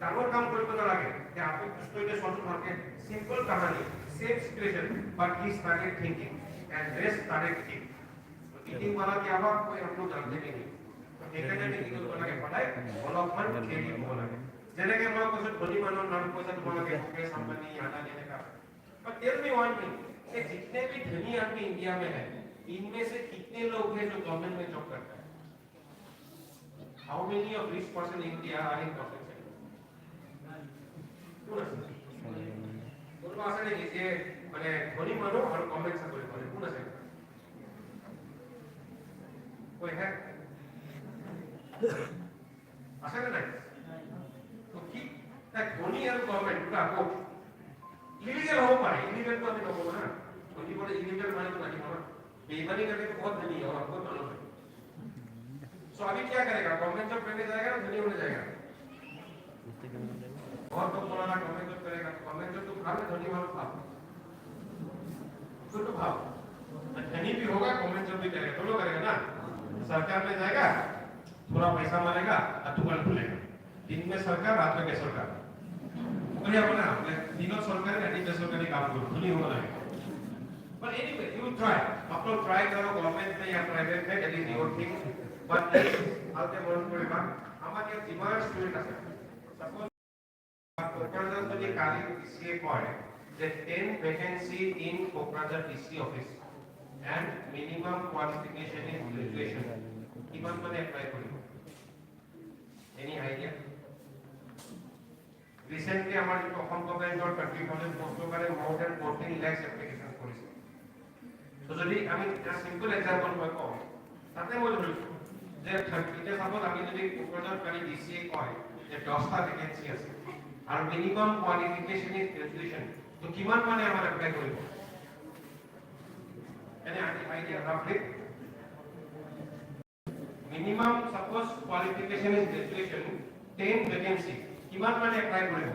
ডাঙৰ কাম কৰিব নালাগে যে আপুনি পুষ্টিতে সহজ ভালকে simple Kahani same situation but he started thinking and rest started eating eating वाला क्या हुआ कोई हम लोग जानते नहीं तो এখানে কি কৰিব লাগে সদায় অলপমান খেলি হ'ব লাগে যেনেকৈ মই কৈছো ধনী মানুহৰ নাম কৈছা তোমালোকে মুকেশ আম্বানী আদানি এনেকা पर टेल मी वन थिंग कि जितने भी धनी आदमी इंडिया में है इनमें से कितने लोग हैं जो गवर्नमेंट में जॉब करते हैं how many of rich person in India are in government sector কোন আছে নেকি যে মানে ধনী মানুহ আৰু গভৰ্ণমেণ্ট চাকৰি কৰে কোন আছে কোই হে আছে না নাই তো কি তাই ধনী আৰু গভৰ্ণমেণ্ট দুটা হোক ইলিগেল हो पाए इलीगल तो नहीं होगा ना धनी बोले इलीगल माने तो नहीं होगा बेईमानी करके तो बहुत धनी है और आपको मालूम है सो अभी क्या करेगा गवर्नमेंट जॉब करने जाएगा ना धनी होने जाएगा और तो बोला गवर्नमेंट जॉब करेगा गवर्नमेंट जॉब तो भाव धनी वाला भाव तो भाव धनी भी होगा गवर्नमेंट जॉब भी करेगा दोनों करेगा ना सरकार में जाएगा थोड़ा पैसा मारेगा और दुकान खुलेगा दिन में सरकार रात में सरकार और अपना तीनों सरकारी या निजी सरकारी काम करो धनी होना है but anyway you try आप लोग ट्राई करो गवर्नमेंट में या प्राइवेट में that is your thing but आते मन पड़ेगा हमारे डिमांड स्टूडेंट আছে suppose Kokrajhar যদি কালি DCA কয় যে 10 vacancy in Kokrajhar DC office and minimum qualification is graduation কিমান মানে এপ্লাই কৰিব any idea recently আমাৰ অসম গভৰ্ণমেণ্টৰ 30,000 পোষ্টৰ কাৰণে more than 14 lakhs application কৰিছে তো যদি আমি এটা সিম্পল এক্সাম্পল মই কওঁ তাতে মই ধৰিছো যে 30 তে সাপোজ আমি যদি কোকৰাঝাৰ কালি DCA কয় যে 10টা ভ্যাকেন্সি আছে আর মিনিমাম কোয়ালিফিকেশন ইজ গ্রাজুয়েশন তো কিমান মানে আমরা এপ্লাই কৰিব এনে আইডিয়া রাফলি minimum suppose qualification is graduation 10 vacancy কিমান মানে এপ্লাই কৰিব